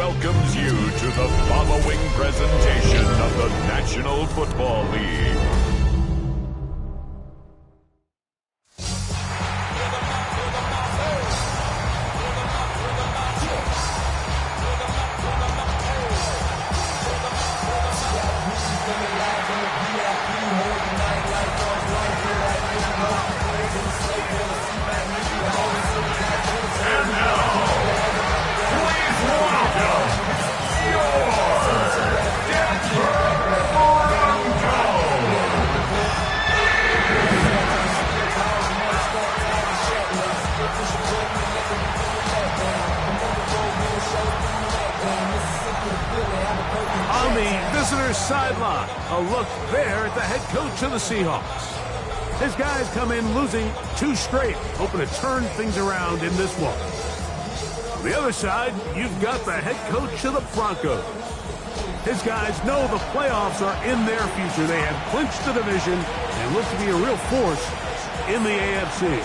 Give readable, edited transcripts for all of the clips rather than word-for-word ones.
welcomes you to the following presentation of the National Football League. On the visitor's sideline, a look there at the head coach of the Seahawks. His guys come in losing 2 straight, hoping to turn things around in this one. On the other side, you've got the head coach of the Broncos. His guys know the playoffs are in their future. They have clinched the division and look to be a real force in the AFC.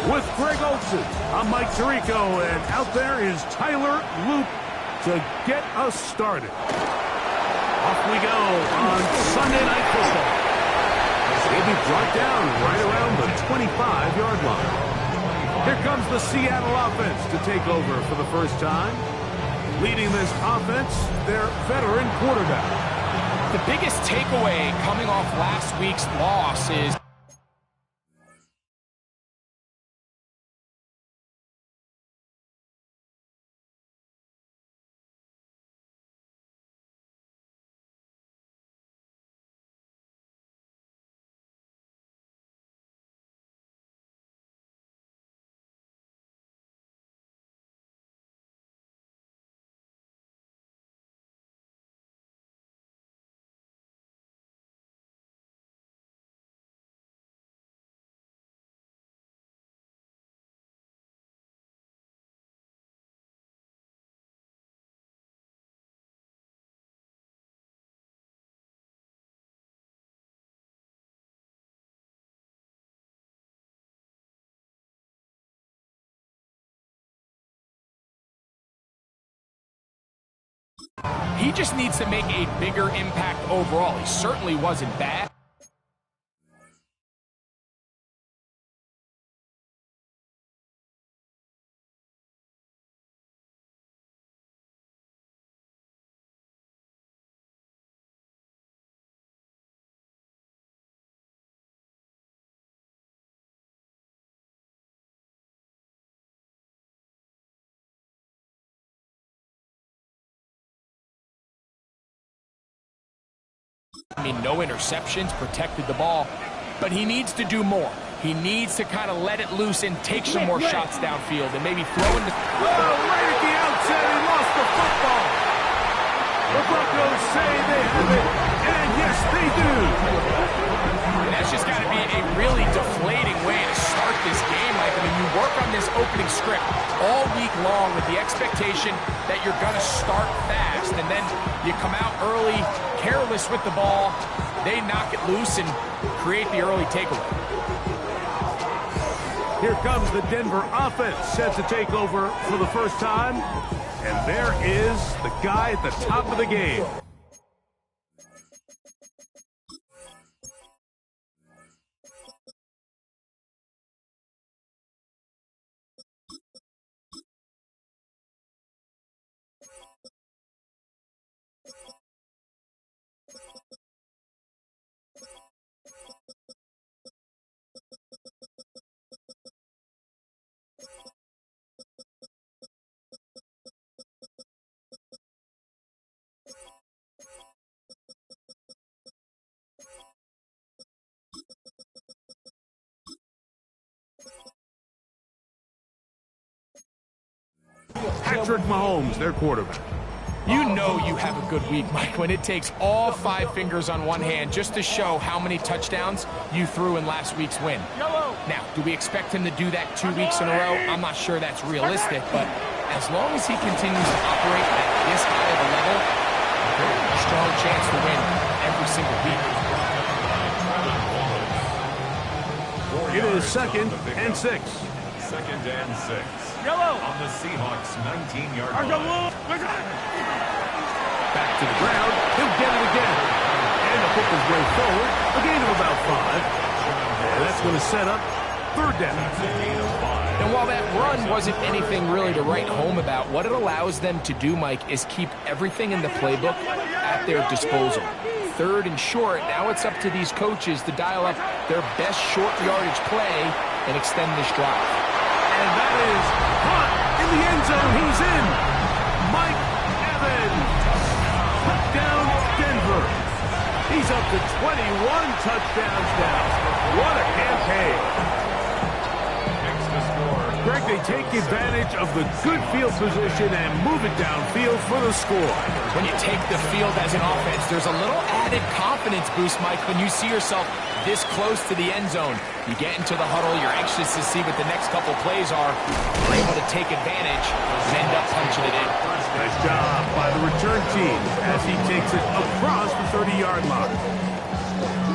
With Greg Olsen, I'm Mike Tirico, and out there is Tyler Loop to get us started. Off we go on Sunday Night Football. They'll be brought down right around the 25-yard line. Here comes the Seattle offense to take over for the first time. Leading this offense, their veteran quarterback. The biggest takeaway coming off last week's loss is he just needs to make a bigger impact overall. He certainly wasn't bad. I mean, no interceptions, protected the ball, but he needs to do more. He needs to kind of let it loose and take some more shots downfield and maybe throw in the... Oh, right at the outset, he lost the football. The Broncos say they have it, and yes, they do. And that's just got to be a really deflating way to start this game. Like, I mean, you work on this opening script all week long with the expectation that you're going to start fast, and then you come out early, careless with the ball, they knock it loose and create the early takeaway. Here comes the Denver offense set to take over for the first time, and there is the guy at the top of the game. Patrick Mahomes, their quarterback. You know you have a good week, Mike, when it takes all 5 fingers on one hand just to show how many touchdowns you threw in last week's win. Now, do we expect him to do that 2 weeks in a row? I'm not sure that's realistic, but as long as he continues to operate at this high of a level, a strong chance to win every single week. It is 2nd and 6. 2nd and 6. Yellow. On the Seahawks' 19-yard line. Back to the ground. He'll get it again. And he'll pick his way forward. A gain of about 5. And that's going to set up 3rd down. And while that run wasn't anything really to write home about, what it allows them to do, Mike, is keep everything in the playbook at their disposal. 3rd and short, now it's up to these coaches to dial up their best short yardage play and extend this drive. And that is caught in the end zone. He's in. Mike Evans. Touchdown, Denver. He's up to 21 touchdowns now. What a campaign. Greg, they take advantage of the good field position and move it downfield for the score. When you take the field as an offense, there's a little added confidence boost, Mike, when you see yourself this close to the end zone. You get into the huddle, you're anxious to see what the next couple plays are. You're able to take advantage and end up punching it in. Nice job by the return team as he takes it across the 30-yard line.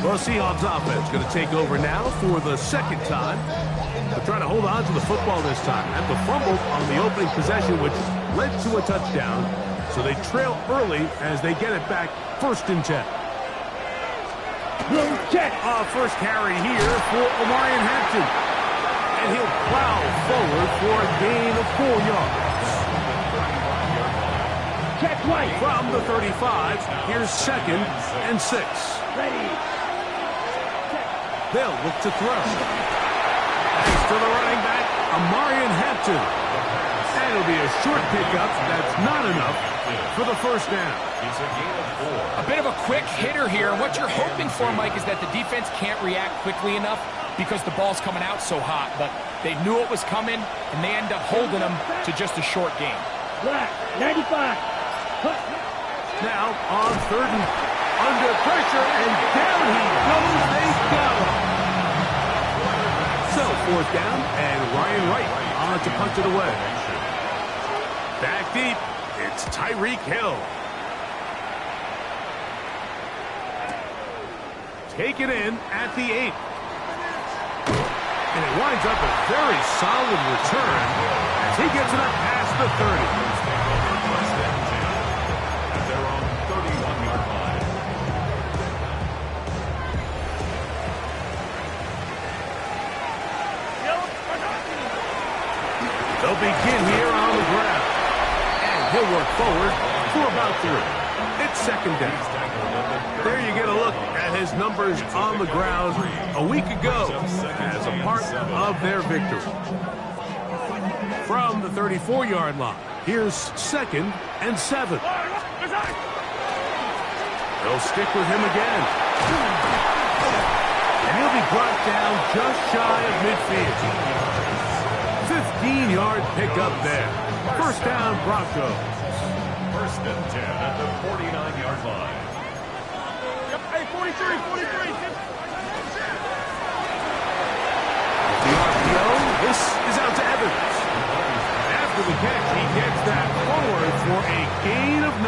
Well, Seahawks offense going to take over now for the 2nd time. They're trying to hold on to the football this time. At the fumble on the opening possession, which led to a touchdown. So they trail early as they get it back 1st and 10. Check. First carry here for Omarion Hampton. And he'll plow forward for a gain of 4 yards. Check right. From the 35, here's 2nd and 6. Ready. They'll look to throw. Thanks to the running back, Omarion Hampton. And it'll be a short pickup. That's not enough for the 1st down. It's a gain of 4. A bit of a quick hitter here. And what you're hoping for, Mike, is that the defense can't react quickly enough because the ball's coming out so hot. But they knew it was coming, and they end up holding them to just a short gain. Black. 95. Now on 3rd and under pressure, and down he goes. They got him. So 4th down, and Ryan Wright on to punch it away. Back deep, it's Tyreek Hill. Take it in at the 8. And it winds up a very solid return as he gets it up past the 30. They'll begin here on the ground. And he'll work forward for about 3. It's 2nd down. There you get a look at his numbers on the ground a week ago as a part of their victory. From the 34-yard line, here's 2nd and 7. They'll stick with him again. And he'll be brought down just shy of midfield. 15-yard pickup there. 1st down, Broncos. 1st and 10 at the 49-yard line. Yep. Hey, 43. The RPO, this is out to Evans. After the catch, he gets that forward for a gain of 9.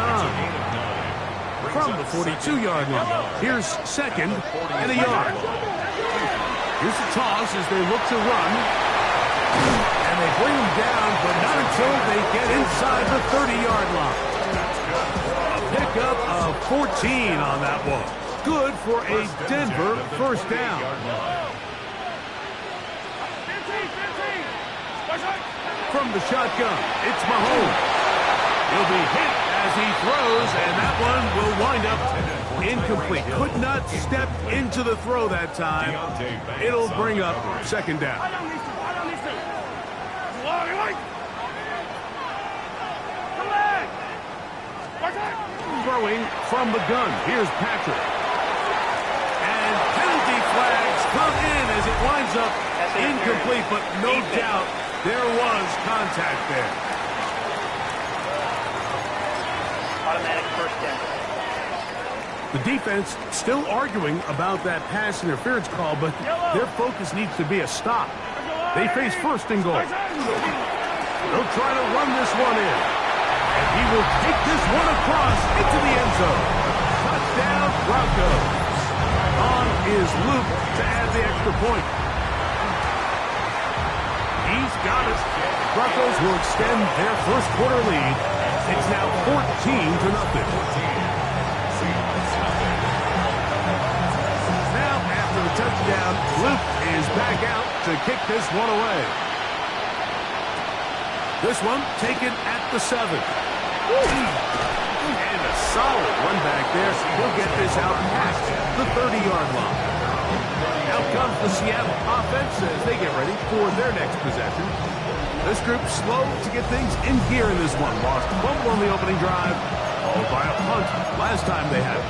From the 42-yard line, here's 2nd and a yard. Here's the toss as they look to run. And they bring him down, but not until they get inside the 30-yard line. A pickup of 14 on that one. Good for a Denver 1st down. From the shotgun, it's Mahomes. He'll be hit as he throws, and that one will wind up incomplete. Could not step into the throw that time. It'll bring up 2nd down. Throwing from the gun. Here's Patrick. And penalty flags come in as it winds up incomplete, but no doubt there was contact there. Automatic 1st down. The defense still arguing about that pass interference call, but their focus needs to be a stop. They face 1st and goal. They'll try to run this one in. And he will take this one across into the end zone. Touchdown, Broncos. On is Luke to add the extra point. He's got it. Broncos will extend their first quarter lead. It's now 14-0. Now, after the touchdown, Luke is back out to kick this one away. This one taken at the 7. And a solid run back there. He'll get this out past the 30-yard line. Out comes the Seattle offense as they get ready for their next possession. This group slow to get things in gear in this one. Lost fumble on the opening drive, followed by a punt last time they had it.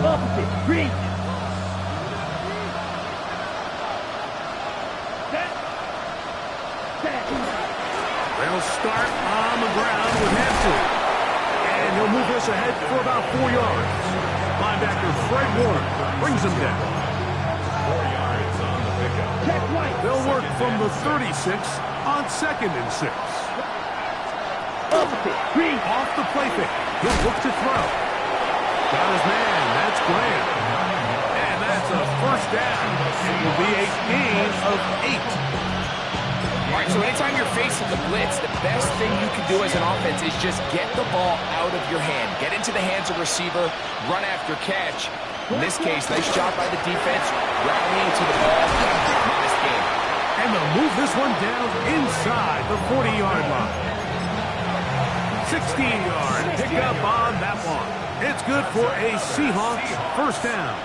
Opposite, green. They'll start on the ground with Hampton. And he'll move this ahead for about 4 yards. Linebacker Fred Warner brings him down. 4 yards on the pickup. Check right. They'll work from the 36 on 2nd and 6. Opposite, green. Off the play fake. He'll look to throw. Got his man. That's Graham. And that's a first down. It will be a gain of 8. All right, so anytime you're facing the blitz, the best thing you can do as an offense is just get the ball out of your hand. Get into the hands of receiver, run after catch. In this case, nice job by the defense, rallying to the ball. Nice game. And they'll move this one down inside the 40-yard line. 16-yard pickup on that one. It's good for a Seahawks first down.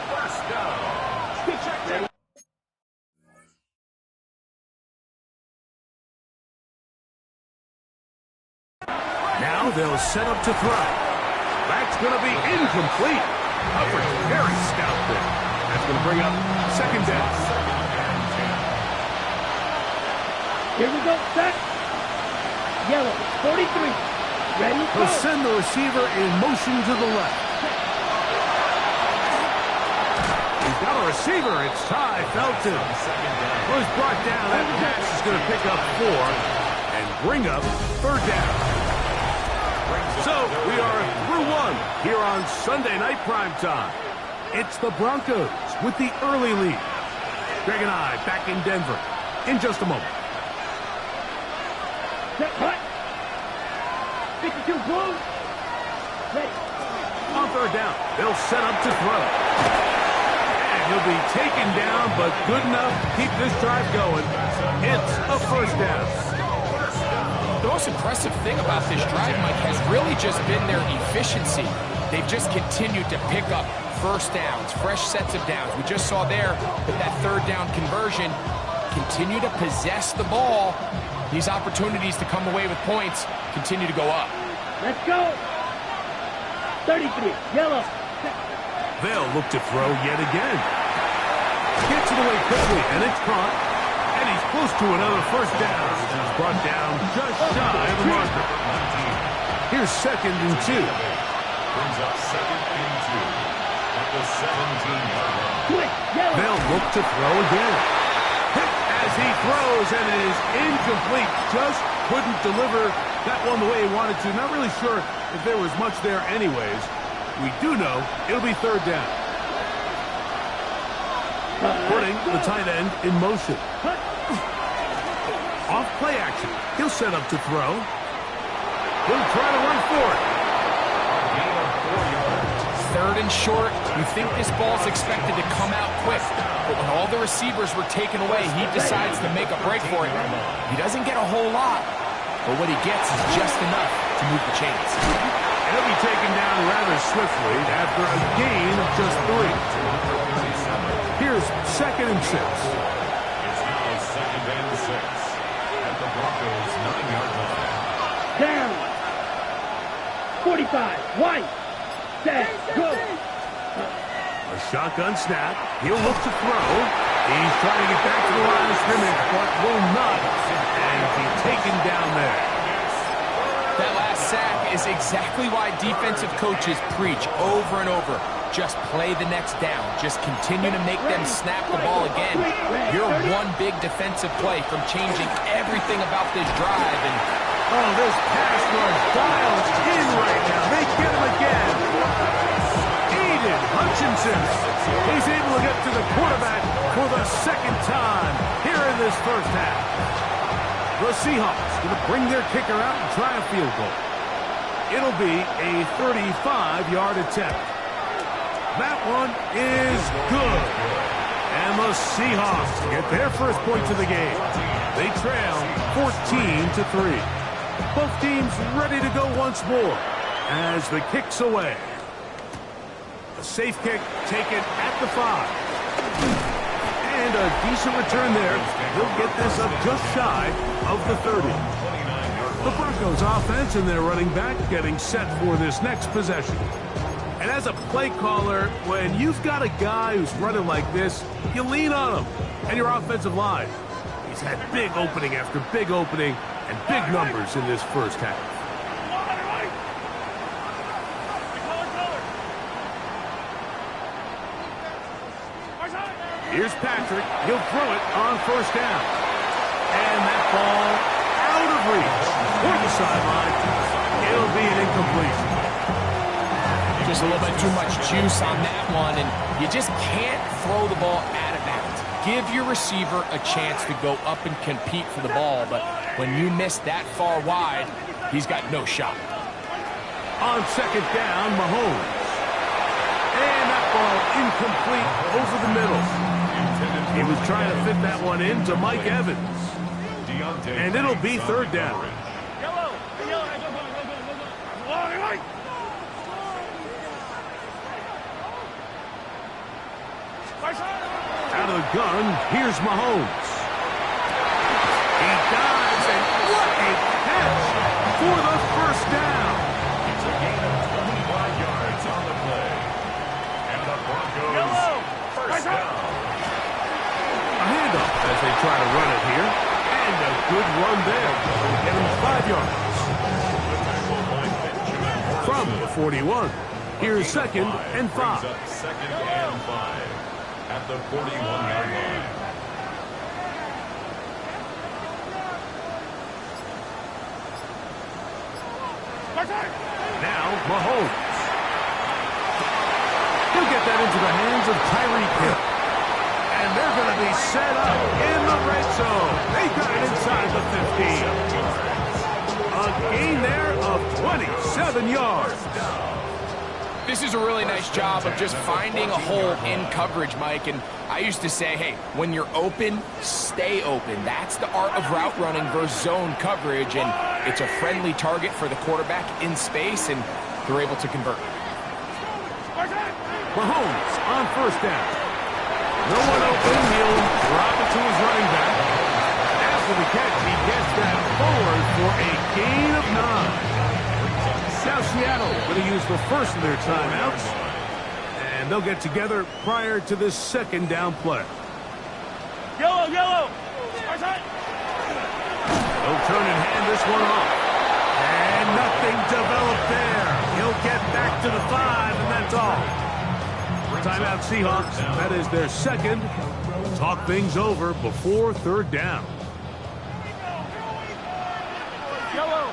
Now they'll set up to throw. That's going to be incomplete. Coverage very stout there. That's going to bring up second down. Here we go, set. Yellow, 43. Ready, go. He'll send the receiver in motion to the left. He's got a receiver. It's Ty Felton. Was brought down. That pass is going to pick up 4 and bring up third down. So we are through 1 here on Sunday Night Primetime. It's the Broncos with the early lead. Greg and I back in Denver in just a moment. Set, cut. 52 blue. Ready. On third down, they'll set up to throw. And he'll be taken down, but good enough to keep this drive going. It's a first down. The most impressive thing about this drive, Mike, has really just been their efficiency. They've just continued to pick up first downs, fresh sets of downs. We just saw there with that third down conversion, continue to possess the ball. These opportunities to come away with points continue to go up. Let's go. 33, yellow. They'll look to throw yet again. Gets it away quickly, and it's caught. And he's close to another first down. He's brought down just shy of the marker. Here's 2nd and 2. Brings up 2nd and 2 at the 17-yard line. Quick, yellow. They'll look to throw again. Hit as he throws, and it is incomplete. Just couldn't deliver that one the way he wanted to. Not really sure if there was much there anyways. We do know it'll be third down. Putting the tight end in motion. Off play action. He'll set up to throw. He'll try to run for it. Gain of 4 yards. Third and short, you think this ball's expected to come out quick. But when all the receivers were taken away, he decides to make a break for it. He doesn't get a whole lot, but what he gets is just enough to move the chains. He'll be taken down rather swiftly after a gain of just 3. Here's 2nd and 6. It's now 2nd and 6 at the Broncos' 9-yard line. Down. 45, white. Set, go. A shotgun snap. He'll look to throw. He's trying to get back to the line of scrimmage, but will not. And be taken down there. That last sack is exactly why defensive coaches preach over and over. Just play the next down. Just continue to make them snap the ball again. You're one big defensive play from changing everything about this drive. And oh, this pass rush dialed in right now. They get him again. Hutchinson. He's able to get to the quarterback for the second time here in this first half. The Seahawks going to bring their kicker out and try a field goal. It'll be a 35-yard attempt. That one is good. And the Seahawks get their first points of the game. They trail 14-3. Both teams ready to go once more as the kick's away. A safe kick taken at the 5. And a decent return there. He'll get this up just shy of the 30. The Broncos offense and their running back getting set for this next possession. And as a play caller, when you've got a guy who's running like this, you lean on him and your offensive line. He's had big opening after big opening and big numbers in this first half. Here's Patrick. He'll throw it on first down. And that ball out of reach for the sideline. It'll be an incompletion. Just a little bit too much juice on that one, and you just can't throw the ball out of bounds. Give your receiver a chance to go up and compete for the ball, but when you miss that far wide, he's got no shot. On second down, Mahomes. And that ball incomplete over the middle. He was trying to fit that one into Mike Evans. And it'll be third down. Out of the gun, here's Mahomes. He dives, and what a catch for the first down. It's a gain of 25 yards on the play. And the Broncos first down. A handoff as they try to run it here. And a good run there. They'll get him 5 yards. From the 41, here's second and 5. Brings up second and 5 at the 41-yard line. Now Mahomes. He'll get that into the hands of Tyreek Hill. And they're going to be set up in the red zone. They got it inside the 15. A gain there of 27 yards. This is a really nice job of just finding a hole in coverage, Mike. And I used to say, hey, when you're open, stay open. That's the art of route running versus zone coverage. And it's a friendly target for the quarterback in space, and they're able to convert. Mahomes on first down. No one open. He'll drop it to his running back. After the catch, he gets that forward for a gain of 9. Now Seattle going to use the first of their timeouts. And they'll get together prior to this second down play. Yellow, yellow. They'll turn and hand this one off. And nothing developed there. He'll get back to the 5, and that's all. Timeout Seahawks. That is their second. Talk things over before third down. Yellow.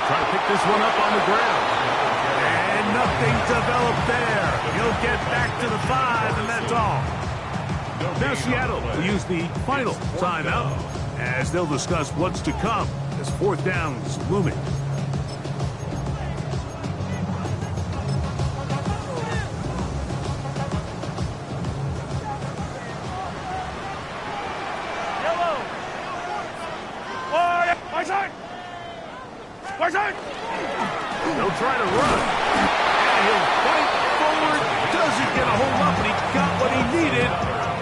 Try to pick this one up on the ground. And nothing developed there. He'll get back to the 5, and that's all. Now Seattle will use the final timeout as they'll discuss what's to come as fourth down's looming. They'll try to run. And he'll fight forward. Doesn't get a hold up, but he got what he needed.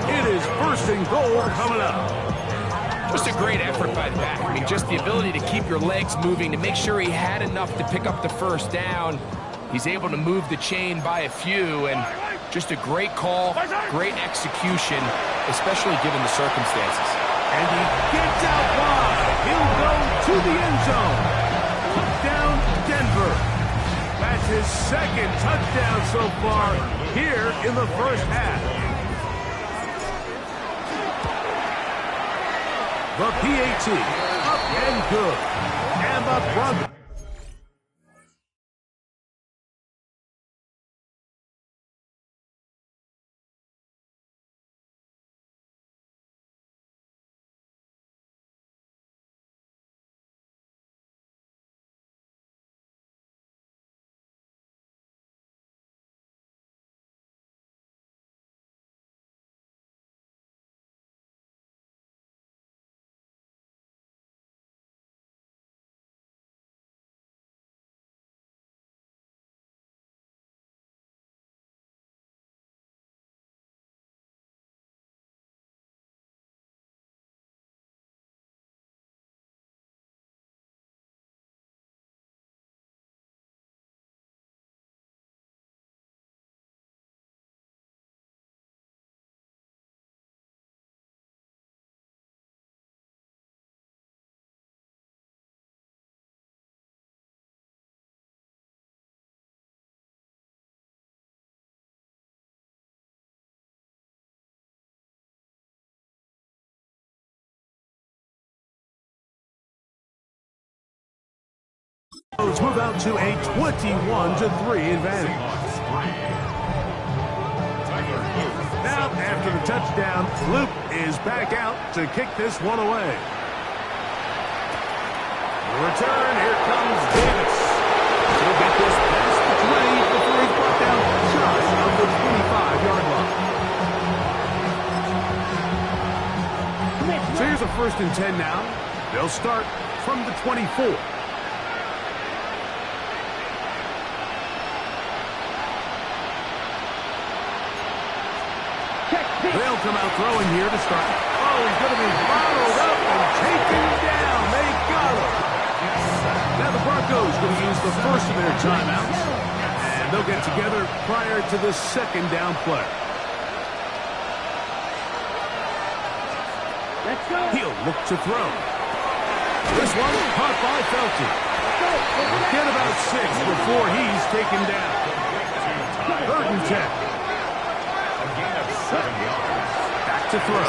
It is first and goal coming up. Just a great effort by the back. I mean, just the ability to keep your legs moving to make sure he had enough to pick up the first down. He's able to move the chain by a few, and just a great call, great execution, especially given the circumstances. And he gets out wide. He'll go to the end zone. Touchdown, Denver. That's his second touchdown so far here in the first half. The PAT, up and good. And the Broncos. Move out to a 21-3 advantage. Now, after the touchdown, Luke is back out to kick this one away. The return, here comes Davis. He'll get this past the 20 before he's brought down shy of the 25-yard line. So here's a 1st and 10 now. They'll start from the 24. They'll come out throwing here to start. Oh, he's going to be bottled up and taken down. They got him. Now the Broncos going to use the first of their timeouts, and they'll get together prior to the 2nd down play. Let's go. He'll look to throw. This one caught by Felty. We'll get about 6 before he's taken down. 3rd and 10. Back to throw.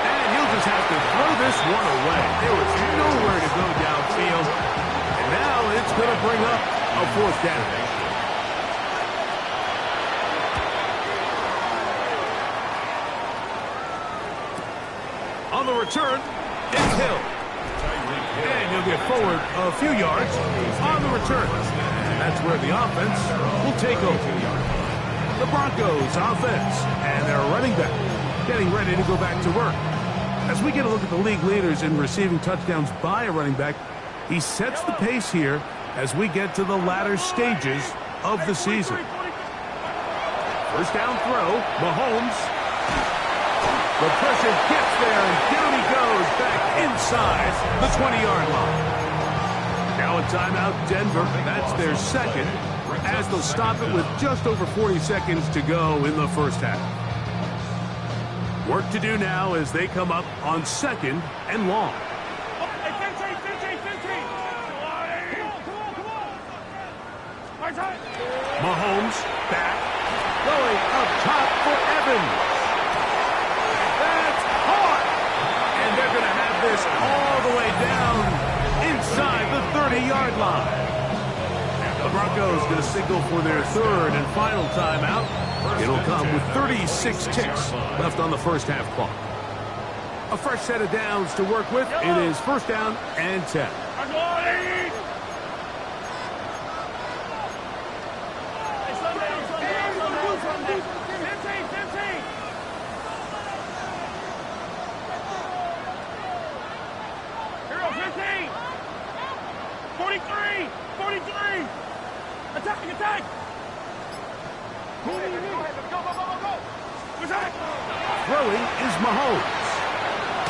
And he'll just have to throw this one away. There was nowhere to go downfield. And now it's going to bring up a 4th down. On the return, it's Hill. And he'll get forward a few yards on the return. And that's where the offense will take over. The Broncos offense and their running back getting ready to go back to work. As we get a look at the league leaders in receiving touchdowns by a running back, he sets the pace here as we get to the latter stages of the season. 1st down throw, Mahomes. The pressure gets there, and down he goes back inside the 20-yard line. Now a timeout, Denver. That's their 2nd, as they'll stop it with just over 40 seconds to go in the 1st half. Work to do now as they come up on 2nd and long. Hey, 15. Mahomes back, going up top for Evans. That's hard, and they're going to have this all the way down inside the 30-yard line. The Broncos going to signal for their 3rd and final timeout. It'll come with 36 ticks left on the 1st half clock. A fresh set of downs to work with. It is 1st down and 10. Hero 15. 43. Attack. Go. Attack. Throwing is Mahomes.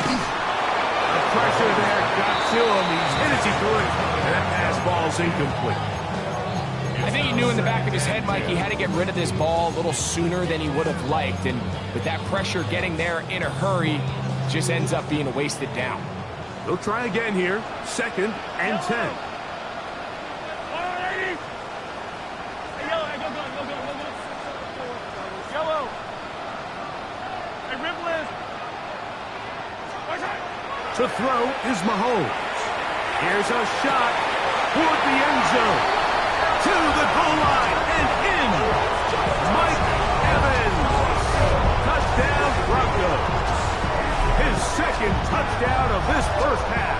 The pressure there got to him. He's hit as he threw it, and that pass ball's incomplete. I think he knew in the back of his head, Mike, he had to get rid of this ball a little sooner than he would have liked. And with that pressure getting there in a hurry, just ends up being a wasted down. They'll try again here. 2nd and 10. To throw is Mahomes. Here's a shot toward the end zone. To the goal line and in. Mike Evans. Touchdown Broncos. His second touchdown of this first half.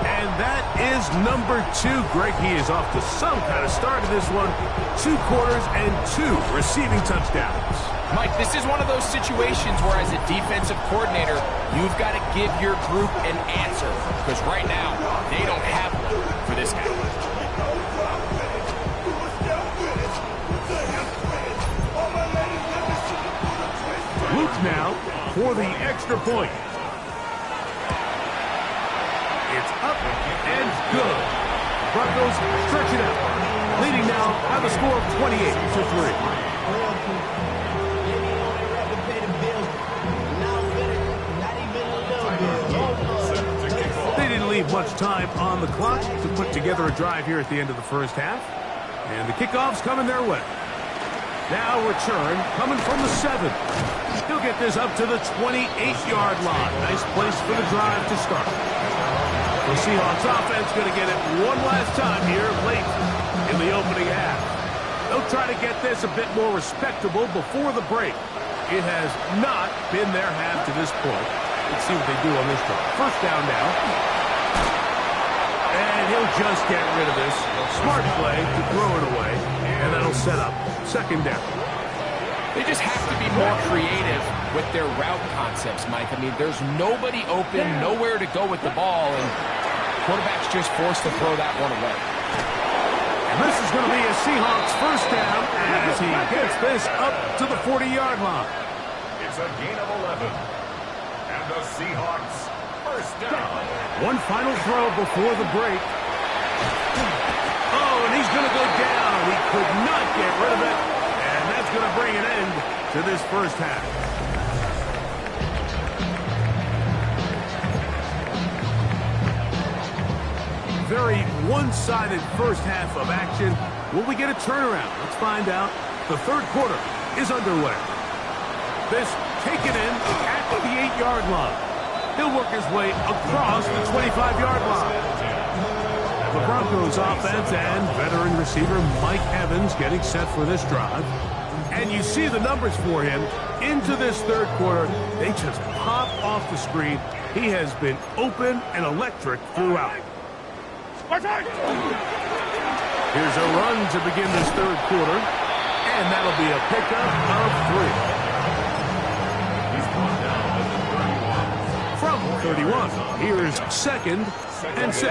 And that is number 2. Greg, he is off to some kind of start in this one. 2 quarters and 2 receiving touchdowns. Mike, this is one of those situations where as a defensive coordinator, you've got to give your group an answer. Because right now, they don't have one for this guy. Luke now for the extra point. It's up and good. Broncos stretch it out. Leading now by the score of 28-3. They didn't leave much time on the clock to put together a drive here at the end of the first half. And the kickoff's coming their way. Now return coming from the 7. He'll get this up to the 28-yard line. Nice place for the drive to start. The Seahawks offense going to get it one last time here late in the opening half. They'll try to get this a bit more respectable before the break. It has not been their half to this point. Let's see what they do on this drive. First down now. And he'll just get rid of this. Smart play to throw it away. And that'll set up second down. They just have to be more creative with their route concepts, Mike. I mean, there's nobody open, nowhere to go with the ball, and quarterback's just forced to throw that one away. And this is going to be a Seahawks first down as he gets this up to the 40-yard line. It's a gain of 11. And the Seahawks first down. One final throw before the break. Oh, and he's going to go down. He could not get rid of it. And that's going to bring an end to this first half. Very one-sided first half of action. Will we get a turnaround? Let's find out. The third quarter is underway. This taken in at the 8-yard line. He'll work his way across the 25-yard line. The Broncos offense and veteran receiver Mike Evans getting set for this drive. And you see the numbers for him into this third quarter. They just pop off the screen. He has been open and electric throughout. Here's Here's a run to begin this third quarter. And that'll be a pickup of 3. From 31, here's second and 6.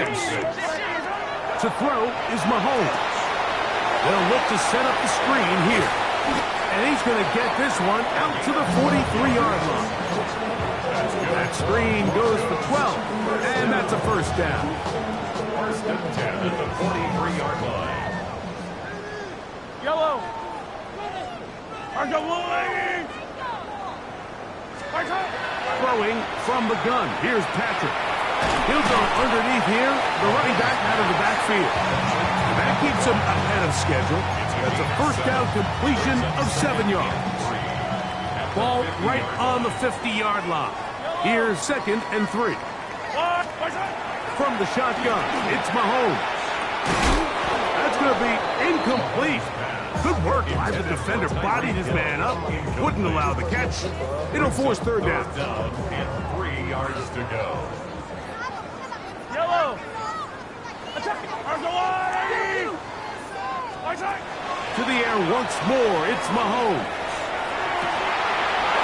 To throw is Mahomes. They'll look to set up the screen here. And he's going to get this one out to the 43-yard line. That screen goes for 12. And that's a first down. First and 10 at the 43-yard line. Yellow. Throwing from the gun. Here's Patrick. He'll go underneath here. The running back out of the backfield. That keeps him ahead of schedule. That's a first down completion of 7 yards. Ball right on the 50-yard line. Here's second and 3. From the shotgun, it's Mahomes. That's going to be incomplete. Good work by the defender. Bodied his man up. Wouldn't allow the catch. It'll force third down. And 3 yards to go. Yellow. To the air once more, it's Mahomes.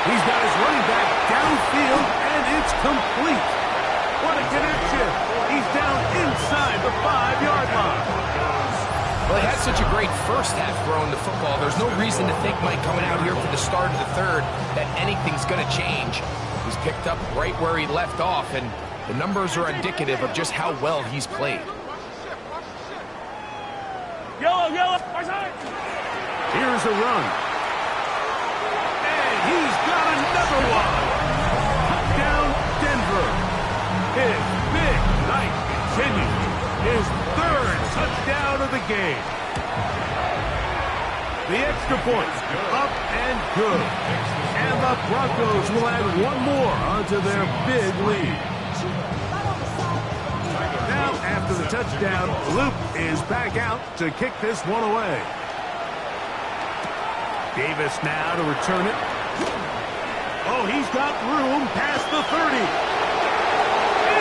He's got his running back downfield, and it's complete. What a connection. He's down inside the 5-yard line. Well, he had such a great first half throwing the football. There's no reason to think, Mike, coming out here for the start of the third, that anything's going to change. He's picked up right where he left off, and the numbers are indicative of just how well he's played. Yellow. Here's a run. And he's got another one. Touchdown, Denver. His big night continues. His third touchdown of the game. The extra point, up and good. And the the Broncos will add one more onto their big lead. Now, after the touchdown, Luke is back out to kick this one away. Davis now to return it. Oh, he's got room past the 30.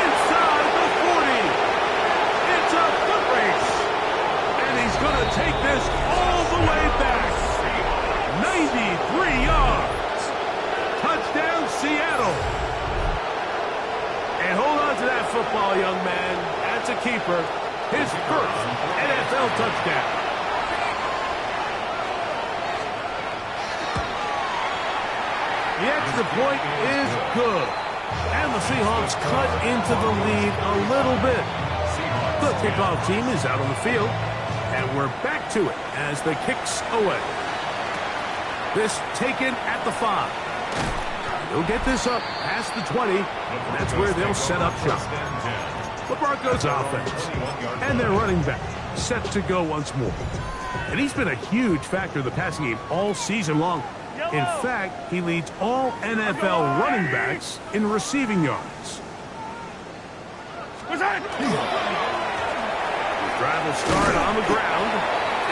Inside the 40. It's a foot race. And he's going to take this all the way back. 93 yards. Touchdown, Seattle. And hold on to that football, young man. That's a keeper. His first NFL touchdown. The extra point is good. And the Seahawks cut into the lead a little bit. The kickoff team is out on the field. And we're back to it as the kicks away. This taken at the 5. They'll get this up past the 20. And that's where they'll set up shop. The Broncos offense. And their running back set to go once more. And he's been a huge factor in the passing game all season long. In fact, he leads all NFL running backs in receiving yards. What's that? The drive will start on the ground.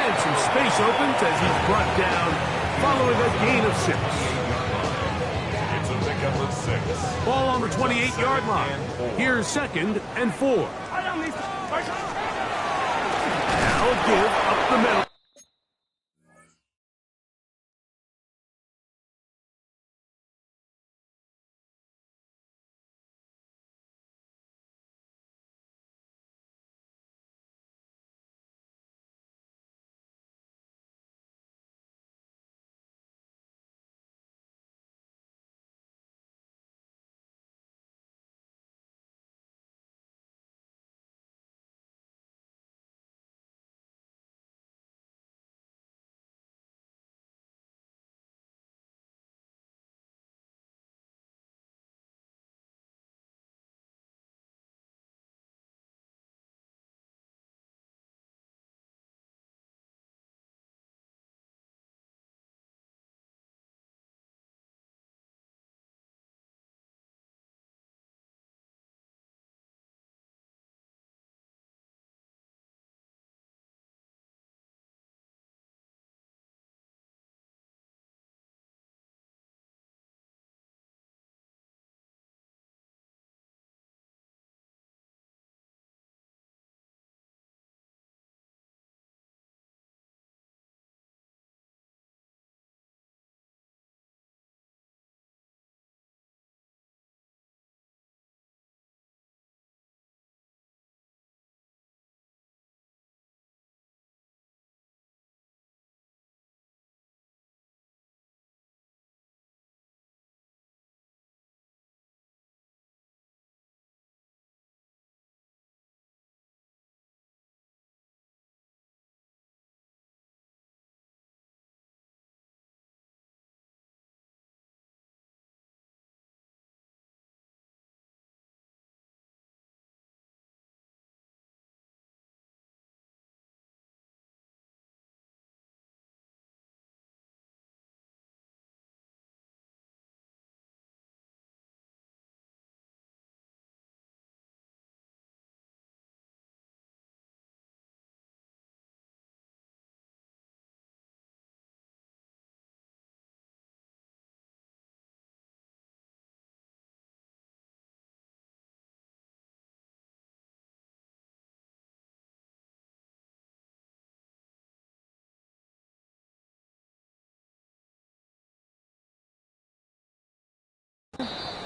And some space opens as he's brought down following a gain of 6. It's a pickup of 6. Ball on the 28-yard line. Here's 2nd and 4. Now give up the middle.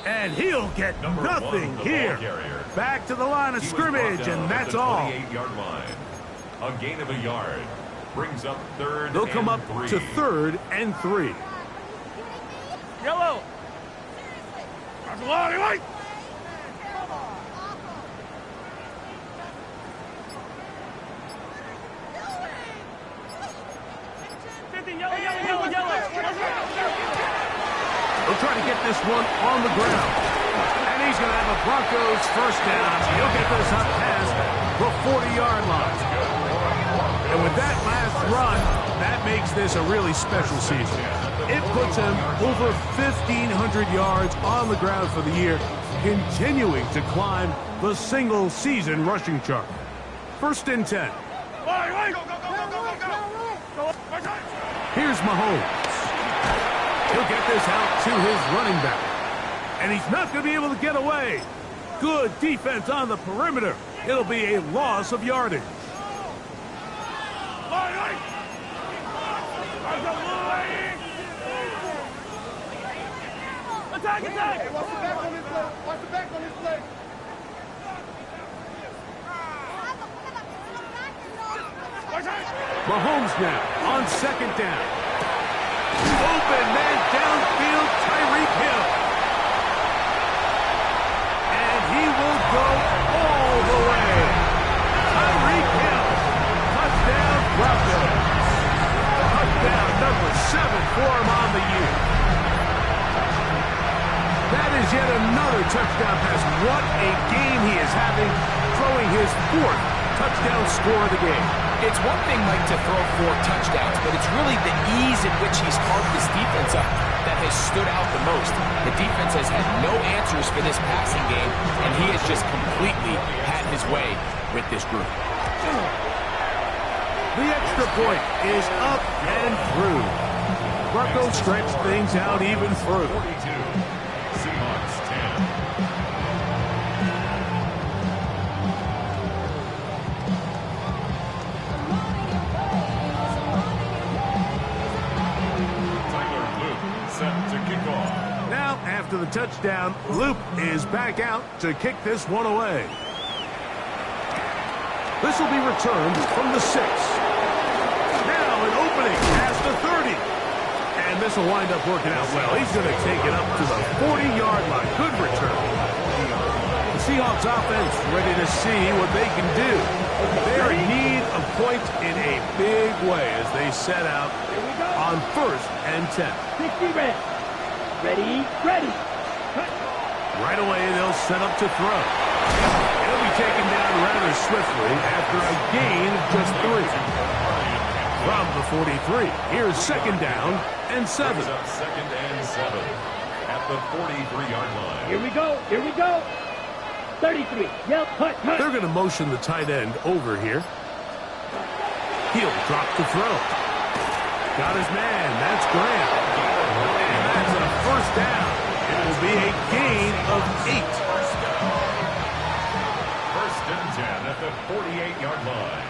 And he'll get nothing here. Back to the line of scrimmage, and that's all. 28-yard line. A gain of a yard. Brings up 3rd. They'll come up to 3rd and 3. Yellow. White. They'll try to get this one on the ground. And he's going to have a Broncos first down. He'll get this up past the 40-yard line. And with that last run, that makes this a really special season. It puts him over 1,500 yards on the ground for the year, continuing to climb the single-season rushing chart. 1st and 10. Here's Mahomes. He'll get this out to his running back. And he's not going to be able to get away. Good defense on the perimeter. It'll be a loss of yardage. Attack, attack! Hey, watch the back on this play. Watch the back on this play. Mahomes now on 2nd down. Open man downfield, Tyreek Hill. And he will go all the way. Tyreek Hill. Touchdown, Broncos. Touchdown number 7 for him on the year. That is yet another touchdown pass. What a game he is having, throwing his 4th touchdown score of the game. It's one thing, Mike, to throw 4 touchdowns, but it's really the ease in which he's carved this defense up that has stood out the most. The defense has had no answers for this passing game, and he has just completely had his way with this group. The extra point is up and through. Broncos stretch things out even further. 42. Seahawks 10. Now, after the touchdown, Loop is back out to kick this one away. This will be returned from the 6. Now an opening past the 30. And this will wind up working out well. He's going to take it up to the 40-yard line. Good return. The Seahawks offense ready to see what they can do. They're in need of points in a big way as they set out on 1st and 10. 60 red. Ready, ready. Right away, they'll set up to throw. It'll be taken down rather swiftly after a gain of just 3. From the 43, here's 2nd down and 7. 2nd and 7 at the 43-yard line. Here we go, here we go. 33, yell, hut. They're going to motion the tight end over here. He'll drop to throw. Got his man, that's Graham. And that's a 1st down. It will be a gain of 8. 1st and 10 at the 48-yard line.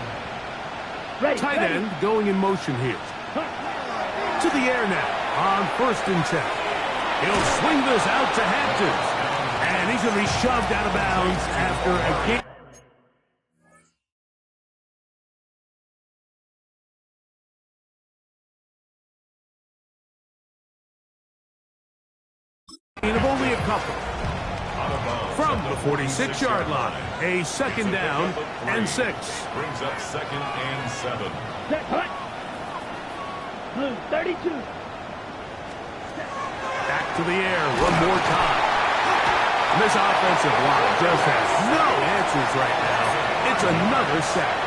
Ready, Tight ready. end going in motion here. To the air now on 1st and 10. He'll swing this out to Hamptons. And he's going to be shoved out of bounds after a gain. Of only a couple. From the 46-yard line, a 2nd down and 6. Brings up 2nd and 7. Set, hut. Blue, 32. Back to the air one more time. And this offensive line just has no answers right now. It's another sack.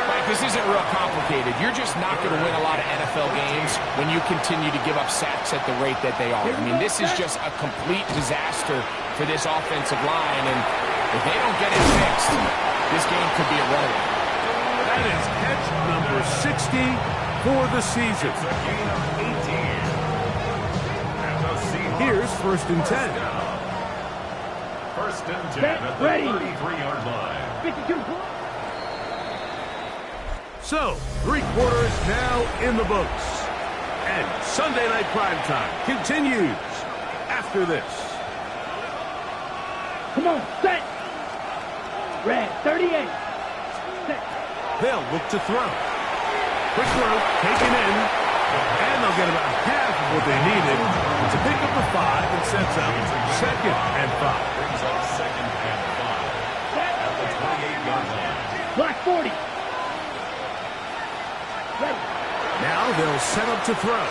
Mike, this isn't real complicated. You're just not going to win a lot of NFL games when you continue to give up sacks at the rate that they are. I mean, this is just a complete disaster for this offensive line, and if they don't get it fixed, this game could be a runaway. That is catch number 60 for the season. It's a gain of 18. And the Seahawks. Here's 1st and 10. 1st and 10 Set, at the ready. 33-yard line. 52. So, 3 quarters now in the books. And Sunday Night Primetime continues after this. Come on, set. Red, 38. Set. They'll look to throw. Quick throw, taken in. And they'll get about half of what they needed to pick up the 5 and sets up 2nd and 5. Brings up 2nd and 5 at the 28-yard line. Black 40. Ready. Now they'll set up to throw.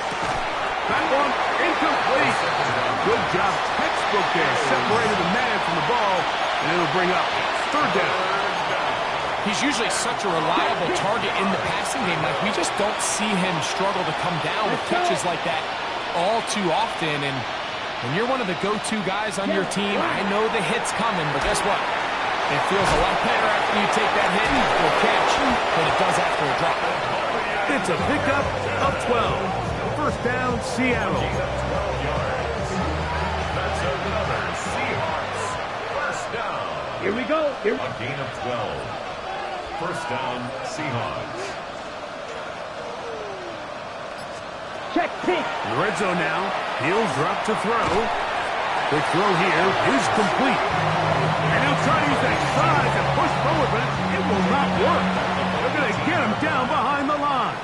That one incomplete. Good job, textbook there. Separated the man from the ball, and it'll bring up 3rd down. He's usually such a reliable target in the passing game. Like, we just don't see him struggle to come down with catches like that all too often. And when you're one of the go-to guys on your team, I know the hit's coming, but guess what? It feels a lot better after you take that hit or catch than it does after a drop. It's a pickup of 12. First down, Seattle. That's another Seahawks first down. Here we go. A gain of 12. First down, Seahawks. Check, pick. In the red zone now. He'll drop to throw. The throw here is complete. And he'll try to use that size and push forward, but it will not work. They're going to get him down behind the line.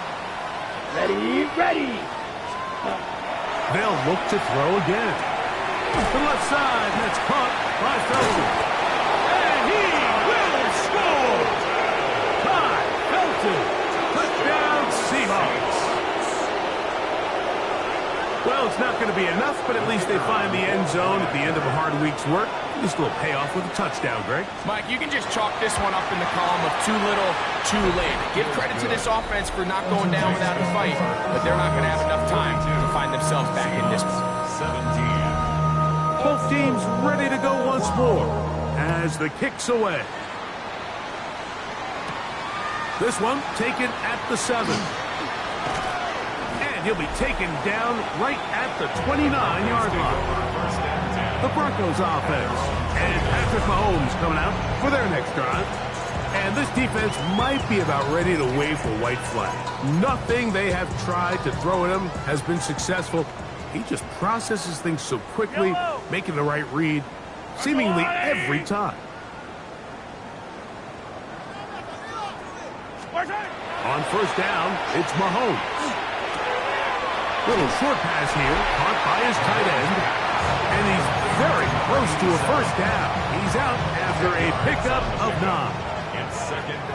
Ready, ready. They'll look to throw again. To the left side, and it's caught by Felton. And he will score! Ty Felton. Touchdown, Seahawks. Well, it's not going to be enough, but at least they find the end zone at the end of a hard week's work. At least a little payoff with a touchdown, Greg. Mike, you can just chalk this one up in the column of too little, too late. Give credit to this offense for not going down without a fight, but they're not going to have enough time to find themselves back in this one. 17. Both teams ready to go once more as the kick's away. This one taken at the 7. And he'll be taken down right at the 29-yard line. The Broncos offense. And Patrick Mahomes coming out for their next drive. And this defense might be about ready to wave the white flag. Nothing they have tried to throw at him has been successful. He just processes things so quickly, making the right read, seemingly every time. On first down, it's Mahomes. Little short pass here, caught by his tight end. And he's very close to a first down. He's out after a pickup of 9.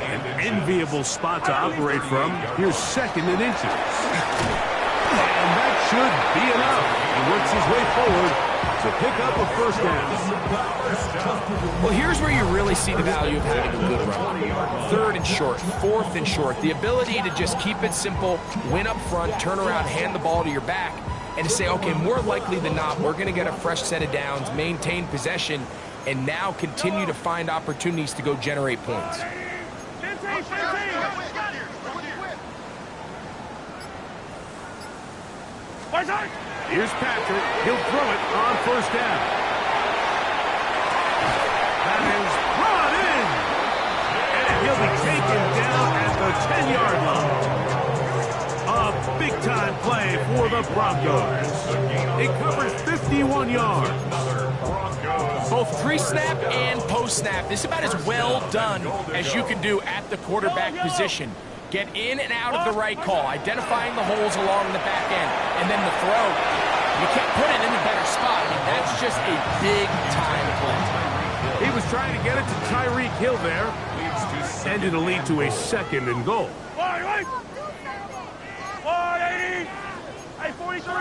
An enviable spot to operate from. Here's second and inches. And that should be enough. He works his way forward to pick up a first down. Well, here's where you really see the value of having a good run. Third and short, fourth and short. The ability to just keep it simple, win up front, turn around, hand the ball to your back, and to say, okay, more likely than not, we're going to get a fresh set of downs, maintain possession, and now continue to find opportunities to go generate points. Here's Patrick. He'll throw it on first down. That is brought in. And he'll be taken down at the 10-yard line. A big-time play for the Broncos. It covers 51 yards. Both pre-snap and post-snap. This is about as well done as you can do at the quarterback position. Get in and out of the right call, identifying the holes along the back end, and then the throw. You can't put it in a better spot. I mean, that's just a big-time play. He was trying to get it to Tyreek Hill there, and it'll lead to a second and goal. 180. Hey, 43.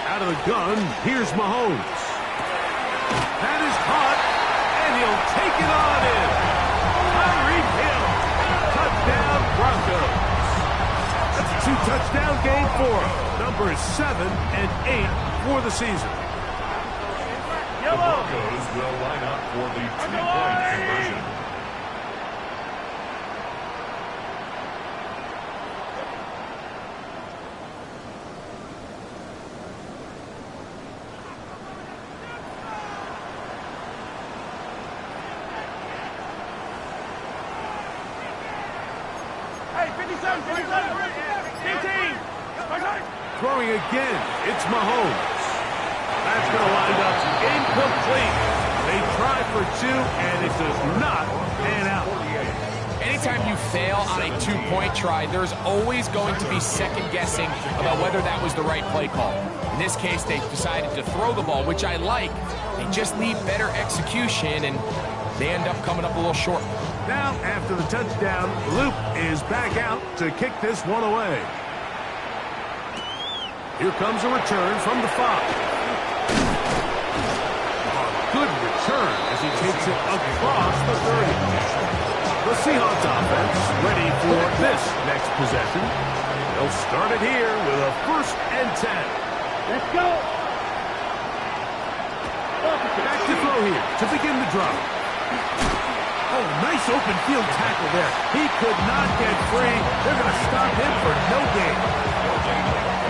Out of the gun, here's Mahomes. That is caught, and he'll take it on in. Tyreek Hill, touchdown Broncos. That's a 2-touchdown game for him. Numbers 7 and 8 for the season. The Broncos will line up for the 2-point conversion. Throwing again, it's Mahomes. That's going to wind up incomplete. They try for 2, and it does not pan out. Anytime you fail on a 2-point try, there's always going to be second-guessing about whether that was the right play call. In this case, they decided to throw the ball, which I like. They just need better execution, and they end up coming up a little short. Now, after the touchdown, Luke is back out to kick this one away. Here comes a return from the 5. return as he takes it across the 30. The Seahawks offense ready for this next possession. They'll start it here with a 1st and 10. Let's go. Back to throw here to begin the drive. Oh, nice open field tackle there. He could not get free. They're going to stop him for no gain.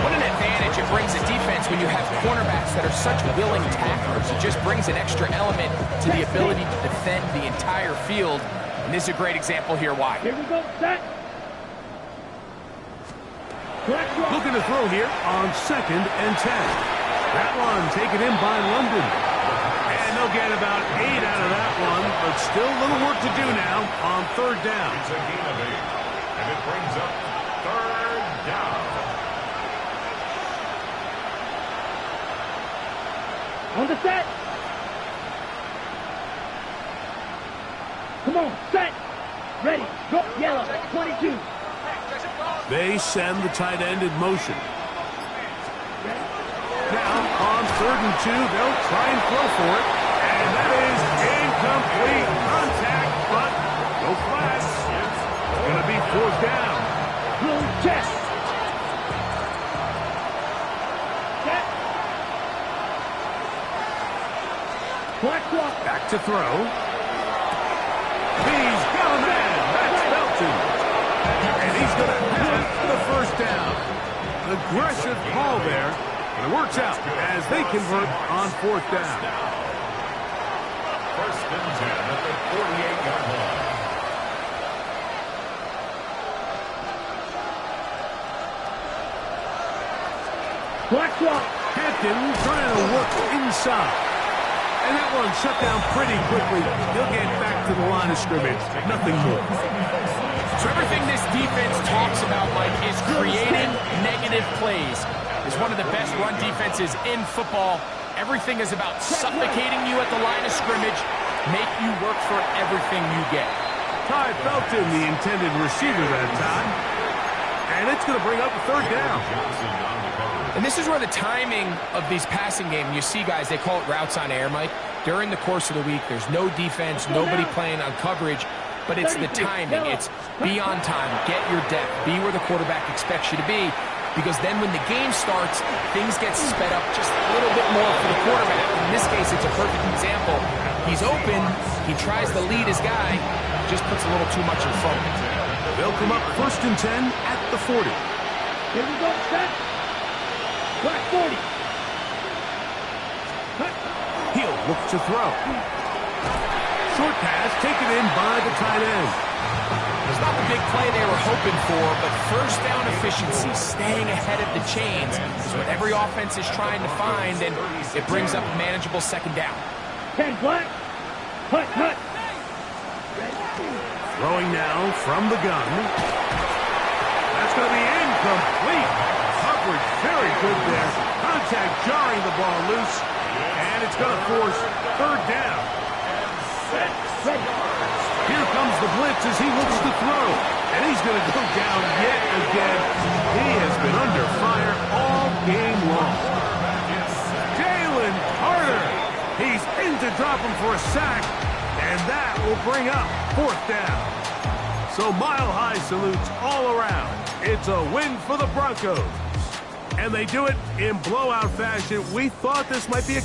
What an advantage it brings a defense when you have cornerbacks that are such willing tacklers. It just brings an extra element to the ability to defend the entire field. And this is a great example here why. Here we go, set. Looking to throw here on 2nd and 10. That one taken in by London. And they'll get about 8 out of that one, but still a little work to do now on 3rd down. It's a gain of 8, and it brings up 3rd down. On the set. Come on, set. Ready. Go, yellow, 22. They send the tight end in motion. Now, on 3rd and 2, they'll try and throw for it. And that is incomplete contact, but no flags. It's going to be 4th down. Blue chest. Set. Black walk. Back to throw. He's got a man. That's Belton. And he's going to have the 1st down. Aggressive call there. And it works out as they convert on 4th down. 1st and 10 at the 48-yard line. Black walk. Hampton trying to work inside. And that one shut down pretty quickly. He'll get back to the line of scrimmage. Nothing more. So everything this defense talks about, Mike, is creating negative plays. It's one of the best run defenses in football. Everything is about suffocating you at the line of scrimmage, make you work for everything you get. Ty Belton, the intended receiver that time. And it's going to bring up a 3rd down. And this is where the timing of these passing games, you see guys, they call it routes on air, Mike. During the course of the week, there's no defense, nobody playing on coverage, but it's the timing. It's be on time, get your depth, be where the quarterback expects you to be, because then when the game starts, things get sped up just a little bit more for the quarterback. In this case, it's a perfect example. He's open, he tries to lead his guy, just puts a little too much in front of him. They'll come up 1st and 10 at the 40. Here we go, set. Black 40. He'll look to throw. Short pass taken in by the tight end. It's not the big play they were hoping for, but 1st down efficiency, staying ahead of the chains, is what every offense is trying to find, and it brings up a manageable 2nd down. 10 black. Hut, hut. Throwing now from the gun. That's going to be incomplete. Coverage very good there. Contact jarring the ball loose. And it's going to force 3rd down. Here comes the blitz as he looks to throw. And he's going to go down yet again. He has been under fire all game long. Jalen Carter. He's in to drop him for a sack. And that will bring up 4th down. So mile-high salutes all around. It's a win for the Broncos. And they do it in blowout fashion. We thought this might be a